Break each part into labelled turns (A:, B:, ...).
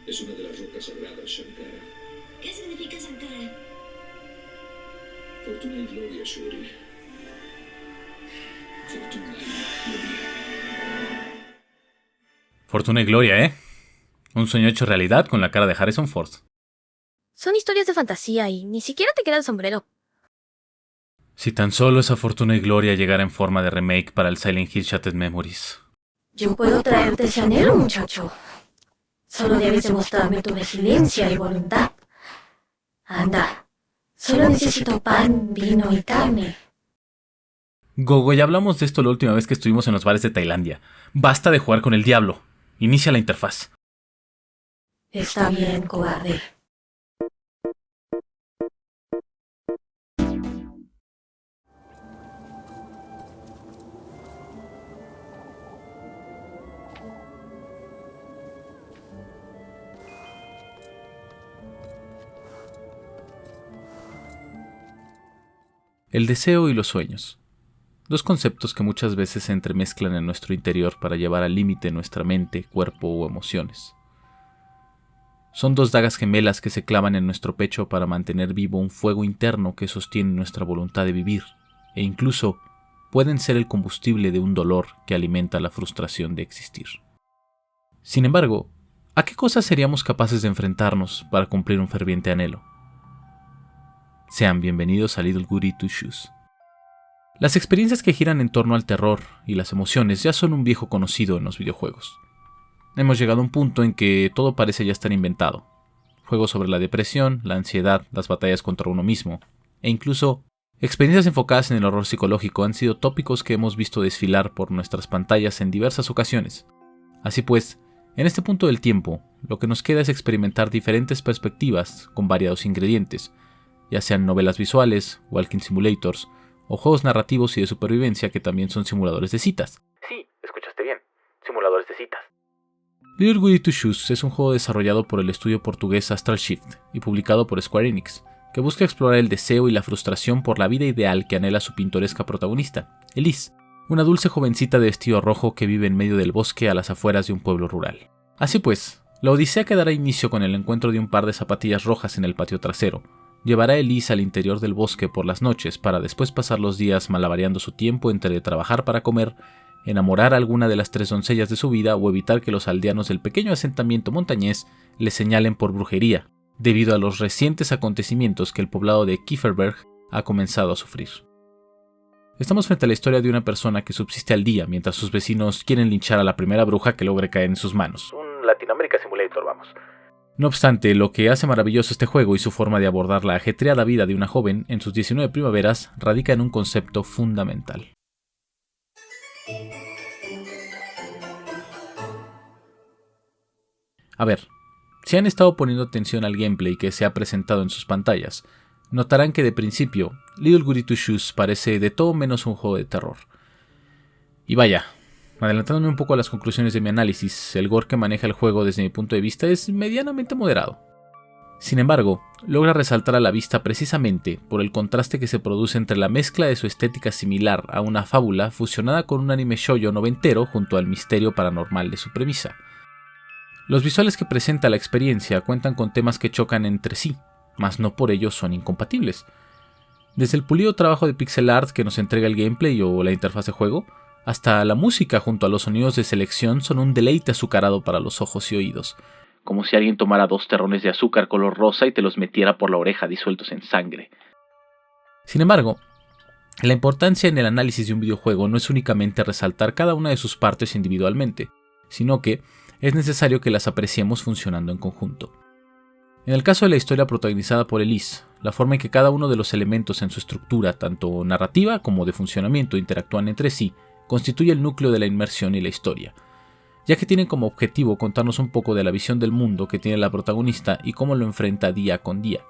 A: Es una de las rocas sagradas, Shankara.
B: ¿Qué significa Sankara?
A: Fortuna y gloria, Shuri. Fortuna y gloria.
C: Fortuna y gloria, ¿eh? Un sueño hecho realidad con la cara de Harrison Ford.
D: Son historias de fantasía y ni siquiera te queda el sombrero.
C: Si tan solo esa fortuna y gloria llegara en forma de remake para el Silent Hill Shattered Memories.
D: Yo puedo traerte ese anhelo, muchacho. Solo debes demostrarme tu resiliencia y voluntad. Anda, solo necesito pan, vino y carne.
C: Gogo, ya hablamos de esto la última vez que estuvimos en los bares de Tailandia. Basta de jugar con el diablo. Inicia la interfaz.
D: Está bien, cobarde.
C: El deseo y los sueños. Dos conceptos que muchas veces se entremezclan en nuestro interior para llevar al límite nuestra mente, cuerpo o emociones. Son dos dagas gemelas que se clavan en nuestro pecho para mantener vivo un fuego interno que sostiene nuestra voluntad de vivir, e incluso pueden ser el combustible de un dolor que alimenta la frustración de existir. Sin embargo, ¿a qué cosas seríamos capaces de enfrentarnos para cumplir un ferviente anhelo? Sean bienvenidos a Little Goody Two Shoes. Las experiencias que giran en torno al terror y las emociones ya son un viejo conocido en los videojuegos. Hemos llegado a un punto en que todo parece ya estar inventado. Juegos sobre la depresión, la ansiedad, las batallas contra uno mismo, e incluso experiencias enfocadas en el horror psicológico han sido tópicos que hemos visto desfilar por nuestras pantallas en diversas ocasiones. Así pues, en este punto del tiempo, lo que nos queda es experimentar diferentes perspectivas con variados ingredientes, ya sean novelas visuales, walking simulators, o juegos narrativos y de supervivencia que también son simuladores de citas.
E: Sí, escuchaste bien, simuladores de citas.
C: Little Goody Two Shoes es un juego desarrollado por el estudio portugués Astral Shift y publicado por Square Enix, que busca explorar el deseo y la frustración por la vida ideal que anhela su pintoresca protagonista, Elise, una dulce jovencita de vestido rojo que vive en medio del bosque a las afueras de un pueblo rural. Así pues, la odisea que dará inicio con el encuentro de un par de zapatillas rojas en el patio trasero llevará a Elise al interior del bosque por las noches para después pasar los días malabareando su tiempo entre trabajar para comer, enamorar a alguna de las 3 doncellas de su vida o evitar que los aldeanos del pequeño asentamiento montañés le señalen por brujería, debido a los recientes acontecimientos que el poblado de Kieferberg ha comenzado a sufrir. Estamos frente a la historia de una persona que subsiste al día mientras sus vecinos quieren linchar a la primera bruja que logre caer en sus manos.
E: Un Latinoamérica Simulator, vamos.
C: No obstante, lo que hace maravilloso este juego y su forma de abordar la ajetreada vida de una joven en sus 19 primaveras radica en un concepto fundamental. A ver, si han estado poniendo atención al gameplay que se ha presentado en sus pantallas, notarán que de principio, Little Goody Two Shoes parece de todo menos un juego de terror. Y vaya, adelantándome un poco a las conclusiones de mi análisis, el gore que maneja el juego desde mi punto de vista es medianamente moderado. Sin embargo, logra resaltar a la vista precisamente por el contraste que se produce entre la mezcla de su estética similar a una fábula fusionada con un anime shoujo noventero junto al misterio paranormal de su premisa. Los visuales que presenta la experiencia cuentan con temas que chocan entre sí, mas no por ello son incompatibles. Desde el pulido trabajo de pixel art que nos entrega el gameplay o la interfaz de juego, hasta la música junto a los sonidos de selección son un deleite azucarado para los ojos y oídos, como si alguien tomara 2 terrones de azúcar color rosa y te los metiera por la oreja disueltos en sangre. Sin embargo, la importancia en el análisis de un videojuego no es únicamente resaltar cada una de sus partes individualmente, sino que es necesario que las apreciemos funcionando en conjunto. En el caso de la historia protagonizada por Elise, la forma en que cada uno de los elementos en su estructura, tanto narrativa como de funcionamiento, interactúan entre sí, constituye el núcleo de la inmersión y la historia, ya que tienen como objetivo contarnos un poco de la visión del mundo que tiene la protagonista y cómo lo enfrenta día con día.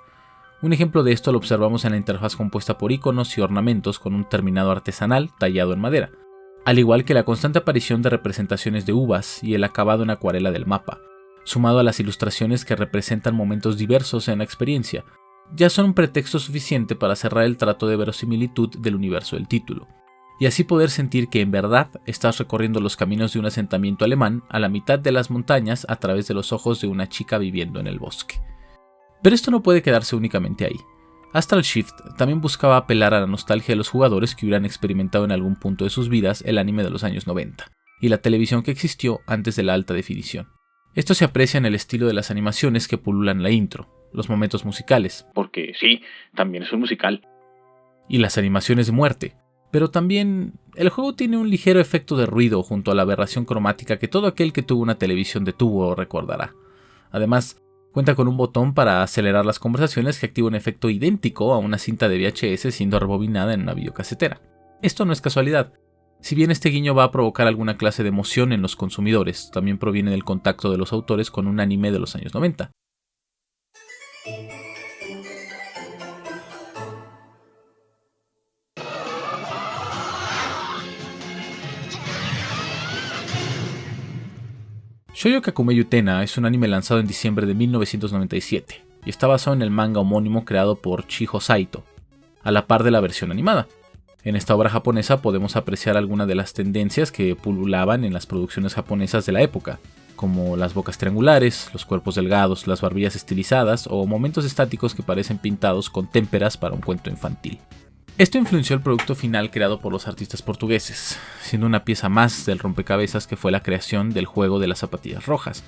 C: Un ejemplo de esto lo observamos en la interfaz compuesta por iconos y ornamentos con un terminado artesanal tallado en madera, al igual que la constante aparición de representaciones de uvas y el acabado en acuarela del mapa, sumado a las ilustraciones que representan momentos diversos en la experiencia, ya son un pretexto suficiente para cerrar el trato de verosimilitud del universo del título. y así poder sentir que en verdad estás recorriendo los caminos de un asentamiento alemán a la mitad de las montañas a través de los ojos de una chica viviendo en el bosque. Pero esto no puede quedarse únicamente ahí. Astral Shift también buscaba apelar a la nostalgia de los jugadores que hubieran experimentado en algún punto de sus vidas el anime de los años 90 y la televisión que existió antes de la alta definición. Esto se aprecia en el estilo de las animaciones que pululan la intro, los momentos musicales, porque sí, también es un musical, y las animaciones de muerte. Pero también el juego tiene un ligero efecto de ruido junto a la aberración cromática que todo aquel que tuvo una televisión de tubo recordará. Además, cuenta con un botón para acelerar las conversaciones que activa un efecto idéntico a una cinta de VHS siendo rebobinada en una videocasetera. Esto no es casualidad. Si bien este guiño va a provocar alguna clase de emoción en los consumidores, también proviene del contacto de los autores con un anime de los años 90. Shoujo Kakumei Utena es un anime lanzado en diciembre de 1997 y está basado en el manga homónimo creado por Chiho Saito, a la par de la versión animada. En esta obra japonesa podemos apreciar algunas de las tendencias que pululaban en las producciones japonesas de la época, como las bocas triangulares, los cuerpos delgados, las barbillas estilizadas o momentos estáticos que parecen pintados con témperas para un cuento infantil. Esto influenció el producto final creado por los artistas portugueses, siendo una pieza más del rompecabezas que fue la creación del juego de las zapatillas rojas.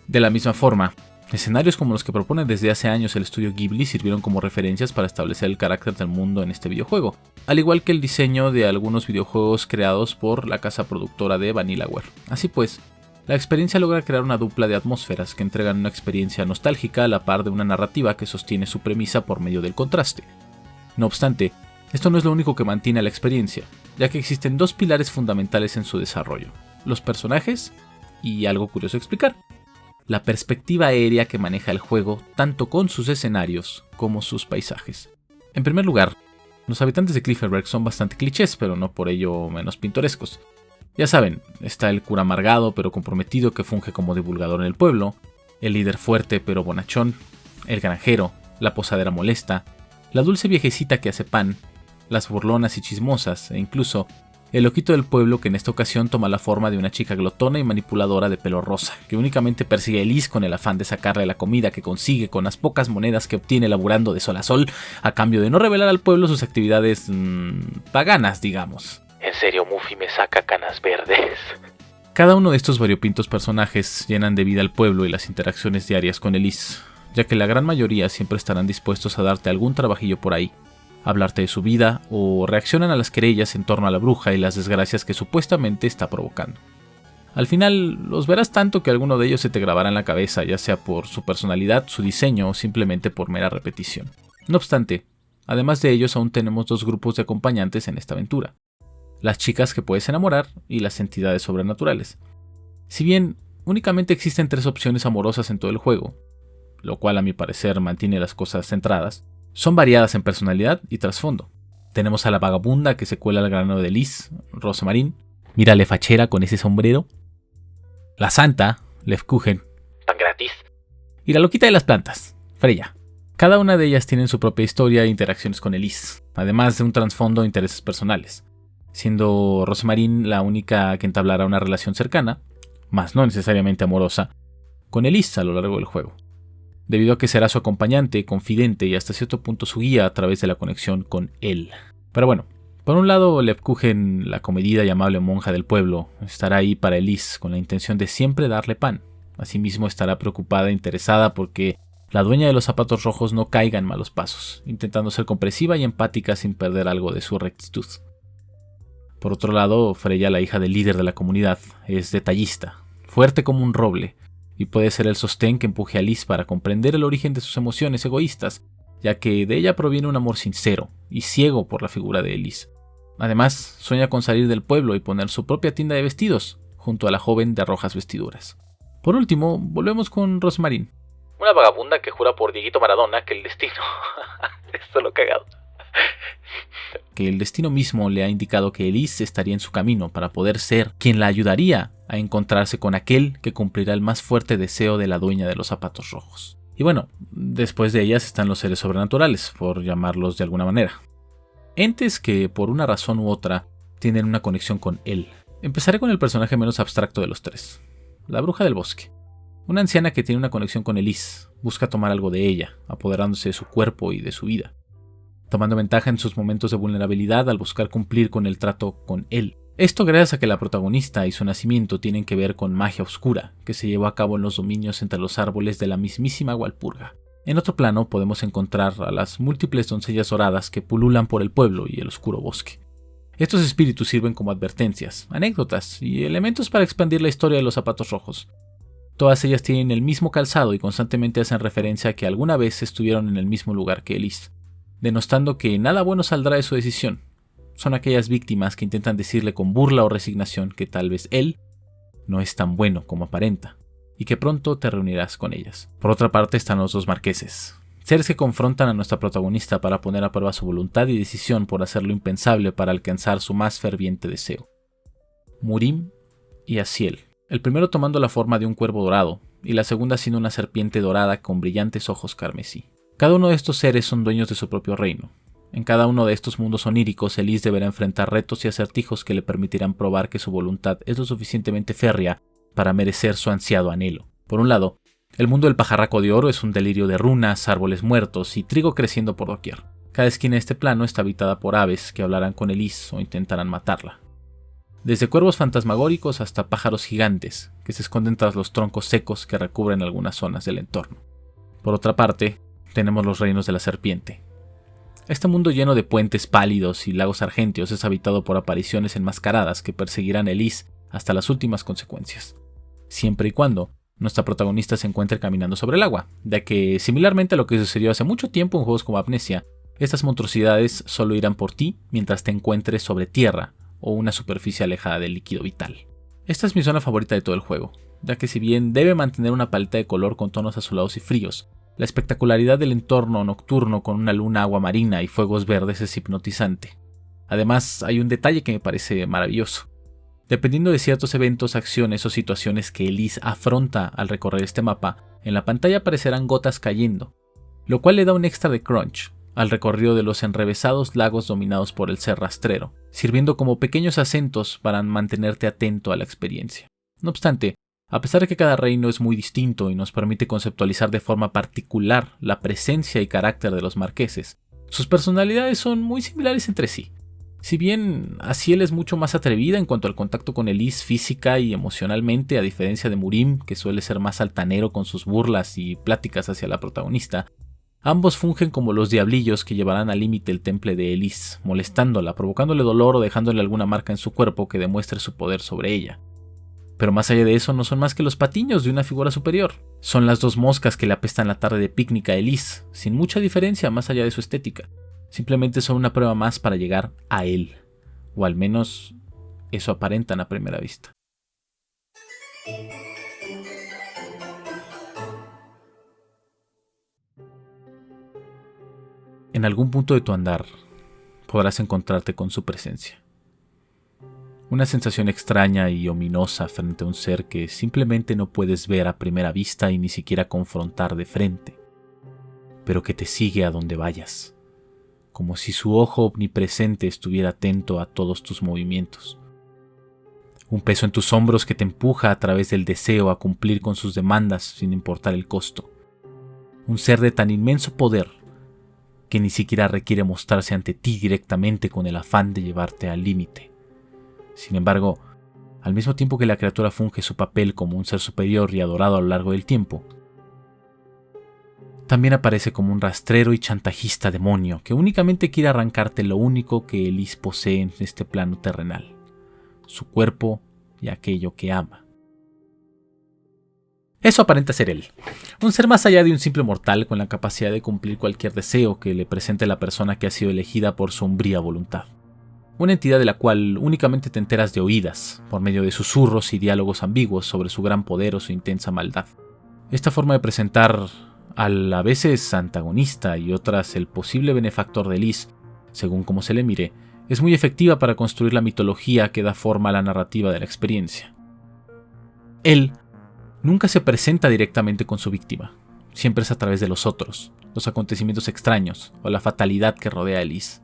C: De la misma forma, escenarios como los que propone desde hace años el estudio Ghibli sirvieron como referencias para establecer el carácter del mundo en este videojuego, al igual que el diseño de algunos videojuegos creados por la casa productora de Vanillaware. Así pues, la experiencia logra crear una dupla de atmósferas que entregan una experiencia nostálgica a la par de una narrativa que sostiene su premisa por medio del contraste. No obstante, esto no es lo único que mantiene la experiencia, ya que existen dos pilares fundamentales en su desarrollo: los personajes y algo curioso a explicar: la perspectiva aérea que maneja el juego tanto con sus escenarios como sus paisajes. En primer lugar, los habitantes de Clifferberg son bastante clichés, pero no por ello menos pintorescos. Ya saben, está el cura amargado pero comprometido que funge como divulgador en el pueblo, el líder fuerte pero bonachón, el granjero, la posadera molesta, la dulce viejecita que hace pan, las burlonas y chismosas, e incluso el loquito del pueblo que en esta ocasión toma la forma de una chica glotona y manipuladora de pelo rosa, que únicamente persigue a Elise con el afán de sacarle la comida que consigue con las pocas monedas que obtiene laburando de sol a sol, a cambio de no revelar al pueblo sus actividades paganas, digamos.
E: En serio, Muffy me saca canas verdes.
C: Cada uno de estos variopintos personajes llenan de vida al pueblo y las interacciones diarias con Elise, ya que la gran mayoría siempre estarán dispuestos a darte algún trabajillo por ahí, hablarte de su vida o reaccionan a las querellas en torno a la bruja y las desgracias que supuestamente está provocando. Al final los verás tanto que alguno de ellos se te grabará en la cabeza, ya sea por su personalidad, su diseño o simplemente por mera repetición. No obstante, además de ellos aún tenemos dos grupos de acompañantes en esta aventura: las chicas que puedes enamorar y las entidades sobrenaturales. Si bien únicamente existen 3 opciones amorosas en todo el juego, lo cual a mi parecer mantiene las cosas centradas, son variadas en personalidad y trasfondo. Tenemos a la vagabunda que se cuela al grano de Elise, Rosemarín, mírale fachera con ese sombrero, la santa, Lefkuchen,
E: ¿Tan gratis?
C: y la loquita de las plantas, Freya. Cada una de ellas tiene su propia historia e interacciones con Elise, además de un trasfondo de intereses personales, siendo Rosemarín la única que entablará una relación cercana, mas no necesariamente amorosa, con Elise a lo largo del juego, debido a que será su acompañante, confidente y hasta cierto punto su guía a través de la conexión con él. Pero bueno, por un lado Lefkuchen, la comedida y amable monja del pueblo, estará ahí para Elise con la intención de siempre darle pan. Asimismo estará preocupada e interesada porque la dueña de los zapatos rojos no caiga en malos pasos, intentando ser comprensiva y empática sin perder algo de su rectitud. Por otro lado, Freya, la hija del líder de la comunidad, es detallista, fuerte como un roble, y puede ser el sostén que empuje a Elise para comprender el origen de sus emociones egoístas, ya que de ella proviene un amor sincero y ciego por la figura de Elise. Además, sueña con salir del pueblo y poner su propia tienda de vestidos, junto a la joven de rojas vestiduras. Por último, volvemos con Rosemarín.
E: Una vagabunda que jura por Dieguito Maradona que el destino... Esto es lo cagado.
C: Que el destino mismo le ha indicado que Elise estaría en su camino para poder ser quien la ayudaría a encontrarse con aquel que cumplirá el más fuerte deseo de la dueña de los zapatos rojos. Y bueno, después de ellas están los seres sobrenaturales, por llamarlos de alguna manera. Entes que, por una razón u otra, tienen una conexión con él. Empezaré con el personaje menos abstracto de los tres, la bruja del bosque. Una anciana que tiene una conexión con Elise, busca tomar algo de ella, apoderándose de su cuerpo y de su vida, tomando ventaja en sus momentos de vulnerabilidad al buscar cumplir con el trato con él. Esto gracias a que la protagonista y su nacimiento tienen que ver con magia oscura, que se llevó a cabo en los dominios entre los árboles de la mismísima Walpurga. En otro plano podemos encontrar a las múltiples doncellas doradas que pululan por el pueblo y el oscuro bosque. Estos espíritus sirven como advertencias, anécdotas y elementos para expandir la historia de los zapatos rojos. Todas ellas tienen el mismo calzado y constantemente hacen referencia a que alguna vez estuvieron en el mismo lugar que Elise, denostando que nada bueno saldrá de su decisión. Son aquellas víctimas que intentan decirle con burla o resignación que tal vez él no es tan bueno como aparenta, y que pronto te reunirás con ellas. Por otra parte están los dos marqueses, seres que confrontan a nuestra protagonista para poner a prueba su voluntad y decisión por hacer lo impensable para alcanzar su más ferviente deseo. Murim y Asiel. El primero tomando la forma de un cuervo dorado, y la segunda siendo una serpiente dorada con brillantes ojos carmesí. Cada uno de estos seres son dueños de su propio reino. En cada uno de estos mundos oníricos, Elise deberá enfrentar retos y acertijos que le permitirán probar que su voluntad es lo suficientemente férrea para merecer su ansiado anhelo. Por un lado, el mundo del pajarraco de oro es un delirio de runas, árboles muertos y trigo creciendo por doquier. Cada esquina de este plano está habitada por aves que hablarán con Elise o intentarán matarla. Desde cuervos fantasmagóricos hasta pájaros gigantes que se esconden tras los troncos secos que recubren algunas zonas del entorno. Por otra parte, tenemos los reinos de la serpiente. Este mundo lleno de puentes pálidos y lagos argénteos es habitado por apariciones enmascaradas que perseguirán a Elise hasta las últimas consecuencias, siempre y cuando nuestra protagonista se encuentre caminando sobre el agua, ya que, similarmente a lo que sucedió hace mucho tiempo en juegos como Amnesia, estas monstruosidades solo irán por ti mientras te encuentres sobre tierra o una superficie alejada del líquido vital. Esta es mi zona favorita de todo el juego, ya que si bien debe mantener una paleta de color con tonos azulados y fríos, la espectacularidad del entorno nocturno con una luna aguamarina y fuegos verdes es hipnotizante. Además, hay un detalle que me parece maravilloso. Dependiendo de ciertos eventos, acciones o situaciones que Elise afronta al recorrer este mapa, en la pantalla aparecerán gotas cayendo, lo cual le da un extra de crunch al recorrido de los enrevesados lagos dominados por el ser rastrero, sirviendo como pequeños acentos para mantenerte atento a la experiencia. No obstante, a pesar de que cada reino es muy distinto y nos permite conceptualizar de forma particular la presencia y carácter de los marqueses, sus personalidades son muy similares entre sí. Si bien Asiel es mucho más atrevida en cuanto al contacto con Elise física y emocionalmente, a diferencia de Murim, que suele ser más altanero con sus burlas y pláticas hacia la protagonista, ambos fungen como los diablillos que llevarán al límite el temple de Elise, molestándola, provocándole dolor o dejándole alguna marca en su cuerpo que demuestre su poder sobre ella. Pero más allá de eso no son más que los patiños de una figura superior. Son las dos moscas que le apestan la tarde de picnic a Elise, sin mucha diferencia más allá de su estética. Simplemente son una prueba más para llegar a él, o al menos eso aparentan a primera vista. En algún punto de tu andar podrás encontrarte con su presencia. Una sensación extraña y ominosa frente a un ser que simplemente no puedes ver a primera vista y ni siquiera confrontar de frente, pero que te sigue a donde vayas, como si su ojo omnipresente estuviera atento a todos tus movimientos. Un peso en tus hombros que te empuja a través del deseo a cumplir con sus demandas sin importar el costo. Un ser de tan inmenso poder que ni siquiera requiere mostrarse ante ti directamente con el afán de llevarte al límite. Sin embargo, al mismo tiempo que la criatura funge su papel como un ser superior y adorado a lo largo del tiempo, también aparece como un rastrero y chantajista demonio que únicamente quiere arrancarte lo único que Elise posee en este plano terrenal, su cuerpo y aquello que ama. Eso aparenta ser él, un ser más allá de un simple mortal con la capacidad de cumplir cualquier deseo que le presente la persona que ha sido elegida por su umbría voluntad. Una entidad de la cual únicamente te enteras de oídas, por medio de susurros y diálogos ambiguos sobre su gran poder o su intensa maldad. Esta forma de presentar al a veces antagonista y otras el posible benefactor de Elise, según como se le mire, es muy efectiva para construir la mitología que da forma a la narrativa de la experiencia. Él nunca se presenta directamente con su víctima, siempre es a través de los otros, los acontecimientos extraños o la fatalidad que rodea a Elise.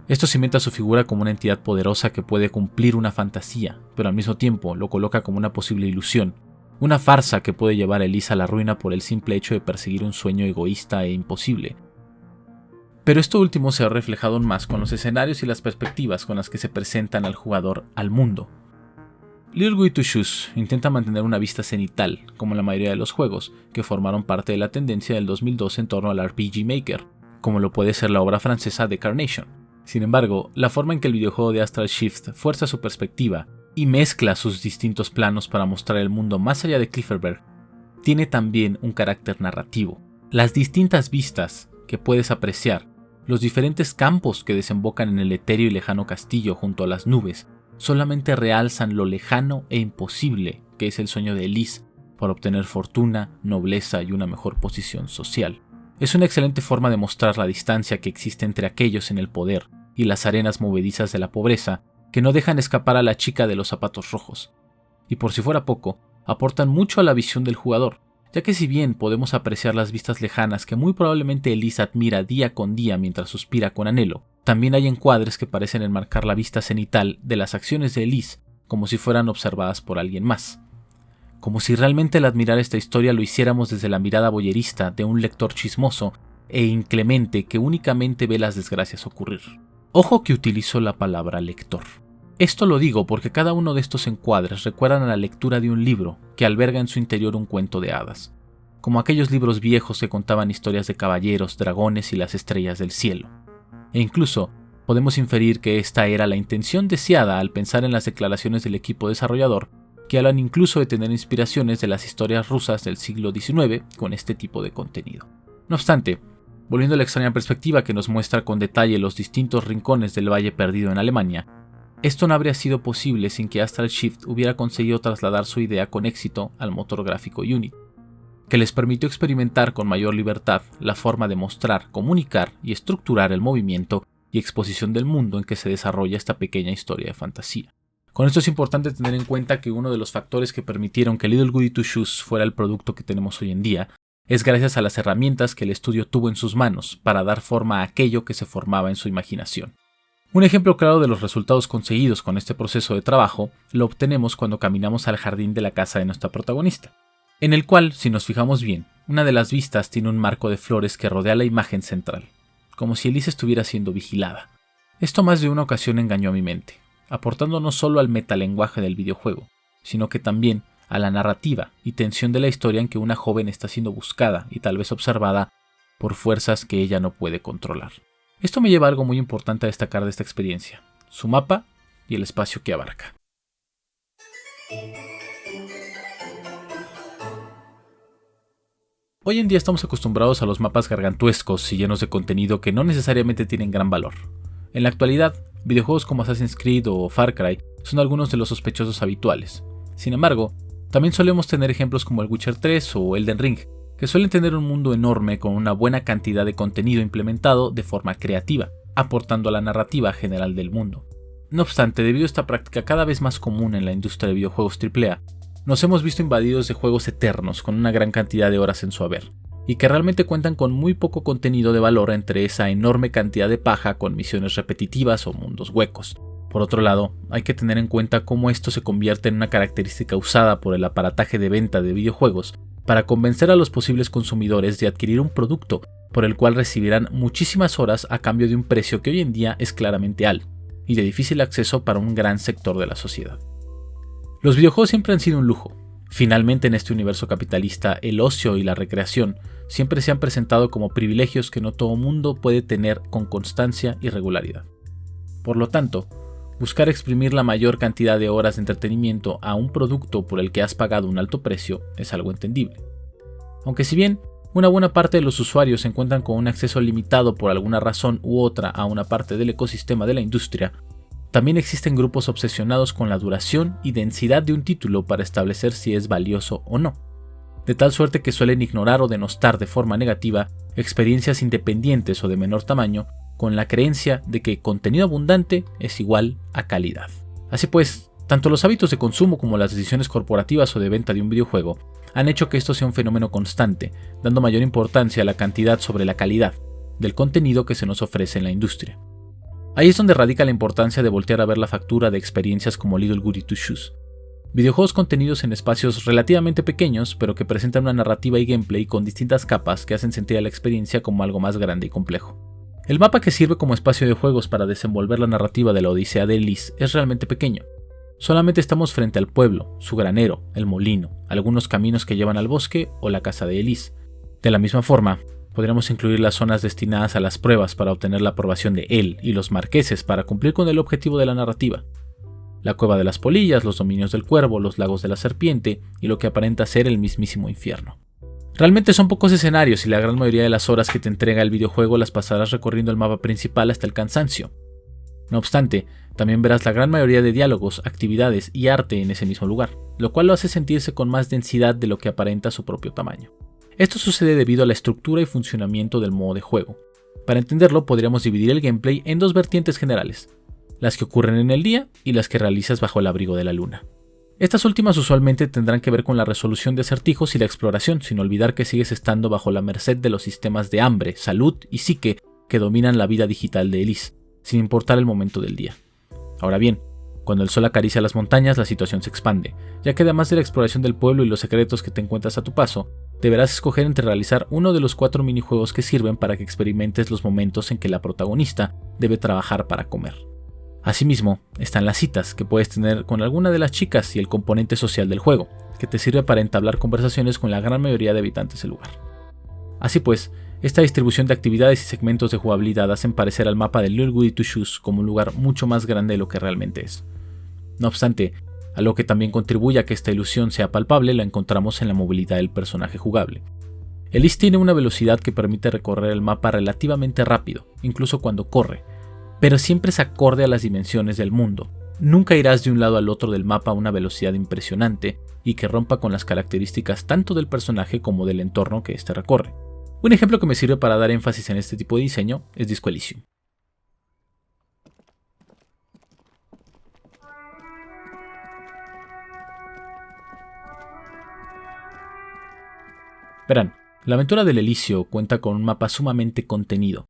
C: Esto cimenta su figura como una entidad poderosa que puede cumplir una fantasía, pero al mismo tiempo lo coloca como una posible ilusión, una farsa que puede llevar a Elise a la ruina por el simple hecho de perseguir un sueño egoísta e imposible. Pero esto último se ha reflejado aún más con los escenarios y las perspectivas con las que se presentan al jugador al mundo. Little Goody Two Shoes intenta mantener una vista cenital, como la mayoría de los juegos, que formaron parte de la tendencia del 2002 en torno al RPG Maker, como lo puede ser la obra francesa The Carnation. Sin embargo, la forma en que el videojuego de Astral Shift fuerza su perspectiva y mezcla sus distintos planos para mostrar el mundo más allá de Clifferberg, tiene también un carácter narrativo. Las distintas vistas que puedes apreciar, los diferentes campos que desembocan en el etéreo y lejano castillo junto a las nubes, solamente realzan lo lejano e imposible que es el sueño de Elise por obtener fortuna, nobleza y una mejor posición social. Es una excelente forma de mostrar la distancia que existe entre aquellos en el poder y las arenas movedizas de la pobreza que no dejan escapar a la chica de los zapatos rojos. Y por si fuera poco, aportan mucho a la visión del jugador, ya que si bien podemos apreciar las vistas lejanas que muy probablemente Elise admira día con día mientras suspira con anhelo, también hay encuadres que parecen enmarcar la vista cenital de las acciones de Elise como si fueran observadas por alguien más. Como si realmente al admirar esta historia lo hiciéramos desde la mirada voyerista de un lector chismoso e inclemente que únicamente ve las desgracias ocurrir. Ojo que utilizo la palabra lector. Esto lo digo porque cada uno de estos encuadres recuerdan a la lectura de un libro que alberga en su interior un cuento de hadas, como aquellos libros viejos que contaban historias de caballeros, dragones y las estrellas del cielo. E incluso podemos inferir que esta era la intención deseada al pensar en las declaraciones del equipo desarrollador, que hablan incluso de tener inspiraciones de las historias rusas del siglo XIX con este tipo de contenido. No obstante, volviendo a la extraña perspectiva que nos muestra con detalle los distintos rincones del Valle Perdido en Alemania, esto no habría sido posible sin que Astral Shift hubiera conseguido trasladar su idea con éxito al motor gráfico Unity, que les permitió experimentar con mayor libertad la forma de mostrar, comunicar y estructurar el movimiento y exposición del mundo en que se desarrolla esta pequeña historia de fantasía. Con esto es importante tener en cuenta que uno de los factores que permitieron que Little Goody Two Shoes fuera el producto que tenemos hoy en día es gracias a las herramientas que el estudio tuvo en sus manos para dar forma a aquello que se formaba en su imaginación. Un ejemplo claro de los resultados conseguidos con este proceso de trabajo lo obtenemos cuando caminamos al jardín de la casa de nuestra protagonista, en el cual, si nos fijamos bien, una de las vistas tiene un marco de flores que rodea la imagen central, como si Elise estuviera siendo vigilada. Esto más de una ocasión engañó a mi mente, aportando no solo al metalenguaje del videojuego, sino que también a la narrativa y tensión de la historia en que una joven está siendo buscada y tal vez observada por fuerzas que ella no puede controlar. Esto me lleva a algo muy importante a destacar de esta experiencia, su mapa y el espacio que abarca. Hoy en día estamos acostumbrados a los mapas gargantuescos y llenos de contenido que no necesariamente tienen gran valor. En la actualidad, videojuegos como Assassin's Creed o Far Cry son algunos de los sospechosos habituales. Sin embargo, también solemos tener ejemplos como el Witcher 3 o Elden Ring, que suelen tener un mundo enorme con una buena cantidad de contenido implementado de forma creativa, aportando a la narrativa general del mundo. No obstante, debido a esta práctica cada vez más común en la industria de videojuegos AAA, nos hemos visto invadidos de juegos eternos con una gran cantidad de horas en su haber, y que realmente cuentan con muy poco contenido de valor entre esa enorme cantidad de paja con misiones repetitivas o mundos huecos. Por otro lado, hay que tener en cuenta cómo esto se convierte en una característica usada por el aparataje de venta de videojuegos para convencer a los posibles consumidores de adquirir un producto por el cual recibirán muchísimas horas a cambio de un precio que hoy en día es claramente alto y de difícil acceso para un gran sector de la sociedad. Los videojuegos siempre han sido un lujo. Finalmente, en este universo capitalista, el ocio y la recreación siempre se han presentado como privilegios que no todo mundo puede tener con constancia y regularidad. Por lo tanto, buscar exprimir la mayor cantidad de horas de entretenimiento a un producto por el que has pagado un alto precio es algo entendible. Aunque si bien una buena parte de los usuarios se encuentran con un acceso limitado por alguna razón u otra a una parte del ecosistema de la industria, también existen grupos obsesionados con la duración y densidad de un título para establecer si es valioso o no, de tal suerte que suelen ignorar o denostar de forma negativa experiencias independientes o de menor tamaño con la creencia de que contenido abundante es igual a calidad. Así pues, tanto los hábitos de consumo como las decisiones corporativas o de venta de un videojuego han hecho que esto sea un fenómeno constante, dando mayor importancia a la cantidad sobre la calidad del contenido que se nos ofrece en la industria. Ahí es donde radica la importancia de voltear a ver la factura de experiencias como Little Goody Two Shoes. Videojuegos contenidos en espacios relativamente pequeños, pero que presentan una narrativa y gameplay con distintas capas que hacen sentir a la experiencia como algo más grande y complejo. El mapa que sirve como espacio de juegos para desenvolver la narrativa de la Odisea de Elise es realmente pequeño. Solamente estamos frente al pueblo, su granero, el molino, algunos caminos que llevan al bosque o la casa de Elise. De la misma forma, podríamos incluir las zonas destinadas a las pruebas para obtener la aprobación de él y los marqueses para cumplir con el objetivo de la narrativa. La cueva de las polillas, los dominios del cuervo, los lagos de la serpiente y lo que aparenta ser el mismísimo infierno. Realmente son pocos escenarios y la gran mayoría de las horas que te entrega el videojuego las pasarás recorriendo el mapa principal hasta el cansancio. No obstante, también verás la gran mayoría de diálogos, actividades y arte en ese mismo lugar, lo cual lo hace sentirse con más densidad de lo que aparenta su propio tamaño. Esto sucede debido a la estructura y funcionamiento del modo de juego. Para entenderlo, podríamos dividir el gameplay en dos vertientes generales: las que ocurren en el día y las que realizas bajo el abrigo de la luna. Estas últimas usualmente tendrán que ver con la resolución de acertijos y la exploración, sin olvidar que sigues estando bajo la merced de los sistemas de hambre, salud y psique que dominan la vida digital de Elise, sin importar el momento del día. Ahora bien, cuando el sol acaricia las montañas, la situación se expande, ya que además de la exploración del pueblo y los secretos que te encuentras a tu paso, deberás escoger entre realizar uno de los 4 minijuegos que sirven para que experimentes los momentos en que la protagonista debe trabajar para comer. Asimismo, están las citas que puedes tener con alguna de las chicas y el componente social del juego, que te sirve para entablar conversaciones con la gran mayoría de habitantes del lugar. Así pues, esta distribución de actividades y segmentos de jugabilidad hacen parecer al mapa de Little Goody Two Shoes como un lugar mucho más grande de lo que realmente es. No obstante, algo que también contribuye a que esta ilusión sea palpable la encontramos en la movilidad del personaje jugable. Elise tiene una velocidad que permite recorrer el mapa relativamente rápido, incluso cuando corre, pero siempre es acorde a las dimensiones del mundo. Nunca irás de un lado al otro del mapa a una velocidad impresionante y que rompa con las características tanto del personaje como del entorno que éste recorre. Un ejemplo que me sirve para dar énfasis en este tipo de diseño es Disco Elysium. Verán, la aventura del Elíseo cuenta con un mapa sumamente contenido.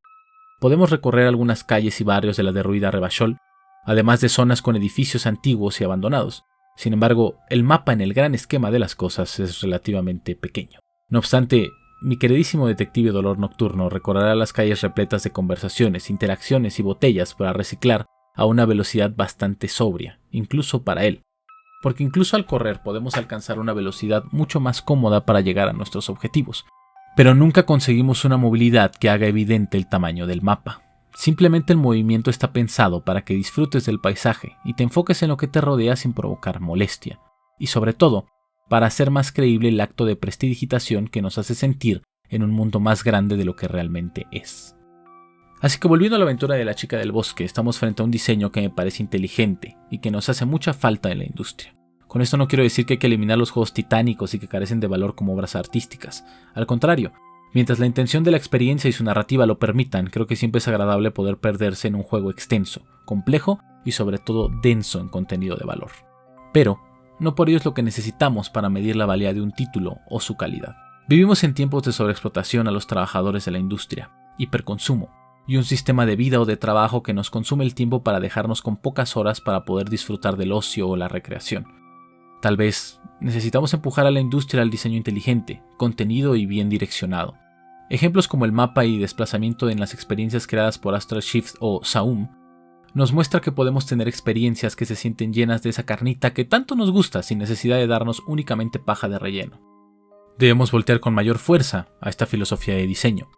C: Podemos recorrer algunas calles y barrios de la derruida Revachol, además de zonas con edificios antiguos y abandonados. Sin embargo, el mapa en el gran esquema de las cosas es relativamente pequeño. No obstante, mi queridísimo detective Dolor Nocturno recorrerá las calles repletas de conversaciones, interacciones y botellas para reciclar a una velocidad bastante sobria, incluso para él. Porque incluso al correr podemos alcanzar una velocidad mucho más cómoda para llegar a nuestros objetivos. Pero nunca conseguimos una movilidad que haga evidente el tamaño del mapa. Simplemente el movimiento está pensado para que disfrutes del paisaje y te enfoques en lo que te rodea sin provocar molestia. Y sobre todo, para hacer más creíble el acto de prestidigitación que nos hace sentir en un mundo más grande de lo que realmente es. Así que volviendo a la aventura de la chica del bosque, estamos frente a un diseño que me parece inteligente y que nos hace mucha falta en la industria. Con esto no quiero decir que hay que eliminar los juegos titánicos y que carecen de valor como obras artísticas. Al contrario, mientras la intención de la experiencia y su narrativa lo permitan, creo que siempre es agradable poder perderse en un juego extenso, complejo y sobre todo denso en contenido de valor. Pero, no por ello es lo que necesitamos para medir la valía de un título o su calidad. Vivimos en tiempos de sobreexplotación a los trabajadores de la industria, hiperconsumo, y un sistema de vida o de trabajo que nos consume el tiempo para dejarnos con pocas horas para poder disfrutar del ocio o la recreación. Tal vez necesitamos empujar a la industria al diseño inteligente, contenido y bien direccionado. Ejemplos como el mapa y desplazamiento en las experiencias creadas por Astral Shift o Saum nos muestra que podemos tener experiencias que se sienten llenas de esa carnita que tanto nos gusta sin necesidad de darnos únicamente paja de relleno. Debemos voltear con mayor fuerza a esta filosofía de diseño.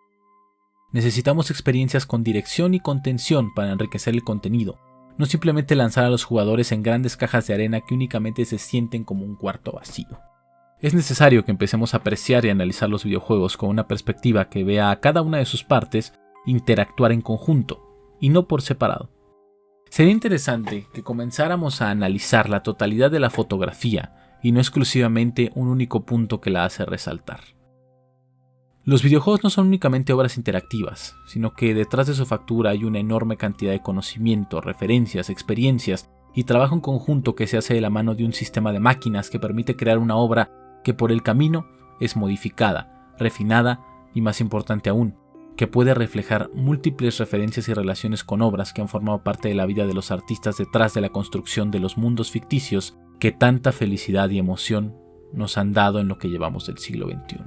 C: Necesitamos experiencias con dirección y contención para enriquecer el contenido, no simplemente lanzar a los jugadores en grandes cajas de arena que únicamente se sienten como un cuarto vacío. Es necesario que empecemos a apreciar y analizar los videojuegos con una perspectiva que vea a cada una de sus partes interactuar en conjunto, y no por separado. Sería interesante que comenzáramos a analizar la totalidad de la fotografía, y no exclusivamente un único punto que la hace resaltar. Los videojuegos no son únicamente obras interactivas, sino que detrás de su factura hay una enorme cantidad de conocimiento, referencias, experiencias y trabajo en conjunto que se hace de la mano de un sistema de máquinas que permite crear una obra que por el camino es modificada, refinada y, más importante aún, que puede reflejar múltiples referencias y relaciones con obras que han formado parte de la vida de los artistas detrás de la construcción de los mundos ficticios que tanta felicidad y emoción nos han dado en lo que llevamos del siglo XXI.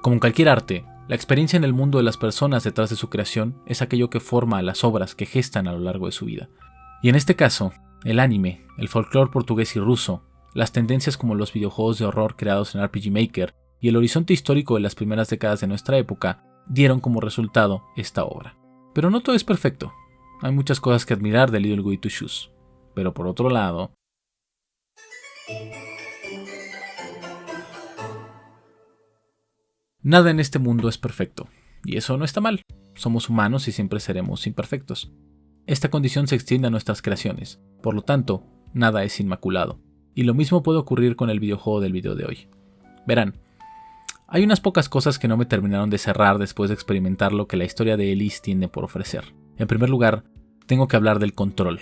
C: Como en cualquier arte, la experiencia en el mundo de las personas detrás de su creación es aquello que forma a las obras que gestan a lo largo de su vida. Y en este caso, el anime, el folclore portugués y ruso, las tendencias como los videojuegos de horror creados en RPG Maker y el horizonte histórico de las primeras décadas de nuestra época dieron como resultado esta obra. Pero no todo es perfecto. Hay muchas cosas que admirar de Little Goody Two Shoes. Pero por otro lado, nada en este mundo es perfecto. Y eso no está mal. Somos humanos y siempre seremos imperfectos. Esta condición se extiende a nuestras creaciones. Por lo tanto, nada es inmaculado. Y lo mismo puede ocurrir con el videojuego del video de hoy. Verán, hay unas pocas cosas que no me terminaron de cerrar después de experimentar lo que la historia de Elise tiene por ofrecer. En primer lugar, tengo que hablar del control.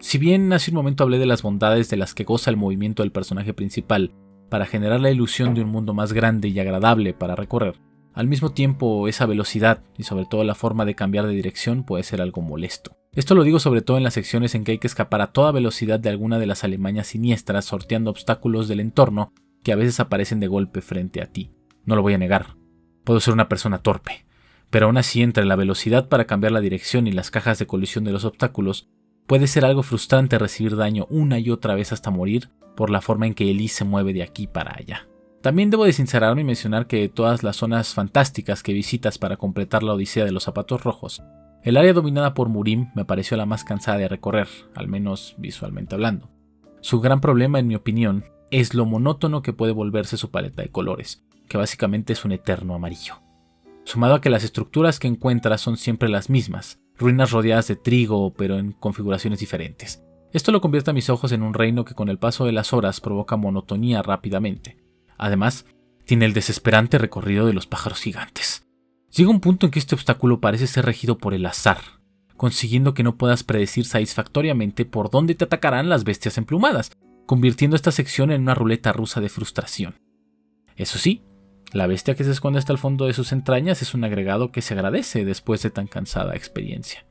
C: Si bien hace un momento hablé de las bondades de las que goza el movimiento del personaje principal para generar la ilusión de un mundo más grande y agradable para recorrer, al mismo tiempo esa velocidad y sobre todo la forma de cambiar de dirección puede ser algo molesto. Esto lo digo sobre todo en las secciones en que hay que escapar a toda velocidad de alguna de las alimañas siniestras sorteando obstáculos del entorno que a veces aparecen de golpe frente a ti. No lo voy a negar, puedo ser una persona torpe, pero aún así entre la velocidad para cambiar la dirección y las cajas de colisión de los obstáculos, puede ser algo frustrante recibir daño una y otra vez hasta morir por la forma en que Elise se mueve de aquí para allá. También debo de sincerarme y mencionar que de todas las zonas fantásticas que visitas para completar la odisea de los zapatos rojos, el área dominada por Murim me pareció la más cansada de recorrer, al menos visualmente hablando. Su gran problema, en mi opinión, es lo monótono que puede volverse su paleta de colores, que básicamente es un eterno amarillo. Sumado a que las estructuras que encuentras son siempre las mismas, ruinas rodeadas de trigo pero en configuraciones diferentes. Esto lo convierte a mis ojos en un reino que con el paso de las horas provoca monotonía rápidamente. Además, tiene el desesperante recorrido de los pájaros gigantes. Llega un punto en que este obstáculo parece ser regido por el azar, consiguiendo que no puedas predecir satisfactoriamente por dónde te atacarán las bestias emplumadas, convirtiendo esta sección en una ruleta rusa de frustración. Eso sí, la bestia que se esconde hasta el fondo de sus entrañas es un agregado que se agradece después de tan cansada experiencia.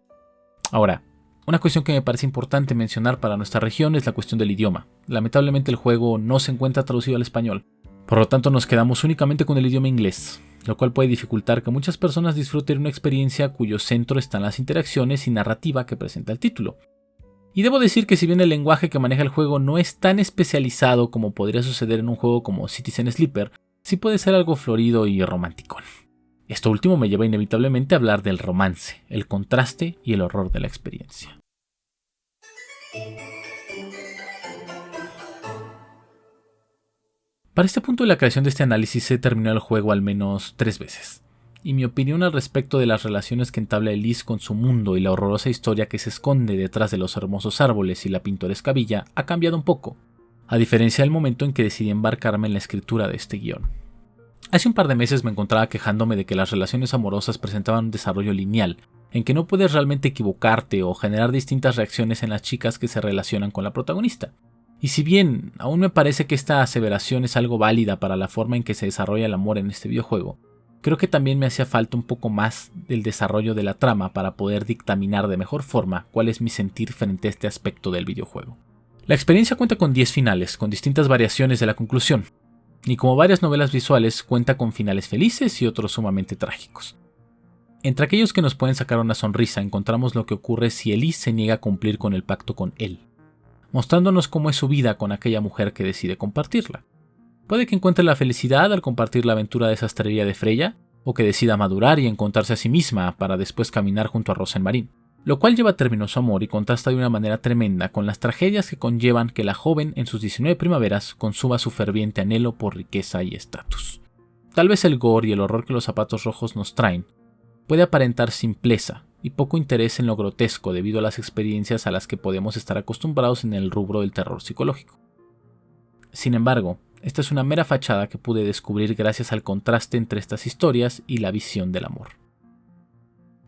C: Ahora, una cuestión que me parece importante mencionar para nuestra región es la cuestión del idioma. Lamentablemente el juego no se encuentra traducido al español, por lo tanto nos quedamos únicamente con el idioma inglés, lo cual puede dificultar que muchas personas disfruten una experiencia cuyo centro está en las interacciones y narrativa que presenta el título. Y debo decir que si bien el lenguaje que maneja el juego no es tan especializado como podría suceder en un juego como Citizen Sleeper, sí puede ser algo florido y romanticón. Esto último me lleva inevitablemente a hablar del romance, el contraste y el horror de la experiencia. Para este punto de la creación de este análisis he terminado el juego al menos 3 veces, y mi opinión al respecto de las relaciones que entabla Elise con su mundo y la horrorosa historia que se esconde detrás de los hermosos árboles y la pintoresca villa ha cambiado un poco, a diferencia del momento en que decidí embarcarme en la escritura de este guión. Hace un par de meses me encontraba quejándome de que las relaciones amorosas presentaban un desarrollo lineal, en que no puedes realmente equivocarte o generar distintas reacciones en las chicas que se relacionan con la protagonista. Y si bien aún me parece que esta aseveración es algo válida para la forma en que se desarrolla el amor en este videojuego, creo que también me hacía falta un poco más del desarrollo de la trama para poder dictaminar de mejor forma cuál es mi sentir frente a este aspecto del videojuego. La experiencia cuenta con 10 finales, con distintas variaciones de la conclusión, y como varias novelas visuales cuenta con finales felices y otros sumamente trágicos. Entre aquellos que nos pueden sacar una sonrisa encontramos lo que ocurre si Elise se niega a cumplir con el pacto con él, mostrándonos cómo es su vida con aquella mujer que decide compartirla. Puede que encuentre la felicidad al compartir la aventura de sastrería de Freya, o que decida madurar y encontrarse a sí misma para después caminar junto a Rosenmarin, lo cual lleva a término su amor y contrasta de una manera tremenda con las tragedias que conllevan que la joven en sus 19 primaveras consuma su ferviente anhelo por riqueza y estatus. Tal vez el gore y el horror que los zapatos rojos nos traen puede aparentar simpleza y poco interés en lo grotesco debido a las experiencias a las que podemos estar acostumbrados en el rubro del terror psicológico. Sin embargo, esta es una mera fachada que pude descubrir gracias al contraste entre estas historias y la visión del amor.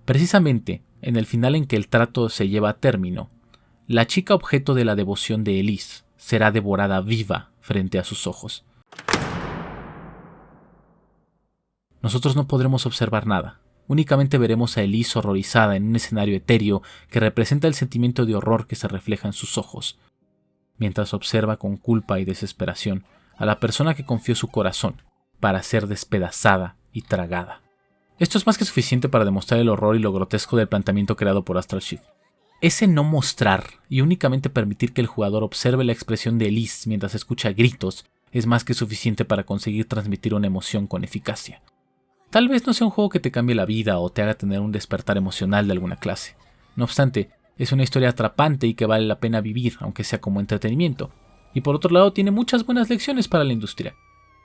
C: Precisamente, en el final en que el trato se lleva a término, la chica objeto de la devoción de Elise será devorada viva frente a sus ojos. Nosotros no podremos observar nada, únicamente veremos a Elise horrorizada en un escenario etéreo que representa el sentimiento de horror que se refleja en sus ojos, mientras observa con culpa y desesperación a la persona que confió su corazón para ser despedazada y tragada. Esto es más que suficiente para demostrar el horror y lo grotesco del planteamiento creado por Astral Shift. Ese no mostrar y únicamente permitir que el jugador observe la expresión de Elise mientras escucha gritos es más que suficiente para conseguir transmitir una emoción con eficacia. Tal vez no sea un juego que te cambie la vida o te haga tener un despertar emocional de alguna clase. No obstante, es una historia atrapante y que vale la pena vivir, aunque sea como entretenimiento. Y por otro lado, tiene muchas buenas lecciones para la industria.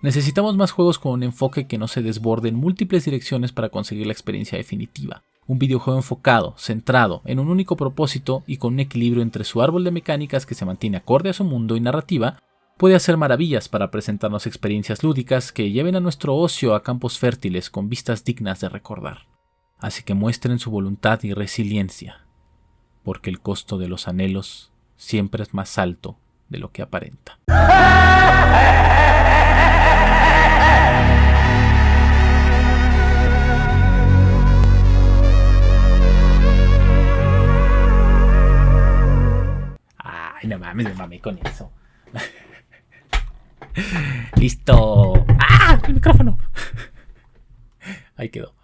C: Necesitamos más juegos con un enfoque que no se desborde en múltiples direcciones para conseguir la experiencia definitiva. Un videojuego enfocado, centrado, en un único propósito y con un equilibrio entre su árbol de mecánicas que se mantiene acorde a su mundo y narrativa, puede hacer maravillas para presentarnos experiencias lúdicas que lleven a nuestro ocio a campos fértiles con vistas dignas de recordar. Así que muestren su voluntad y resiliencia, porque el costo de los anhelos siempre es más alto de lo que aparenta. Ay, no mames, me mamé con eso. Listo. ¡Ah! El micrófono. Ahí quedó.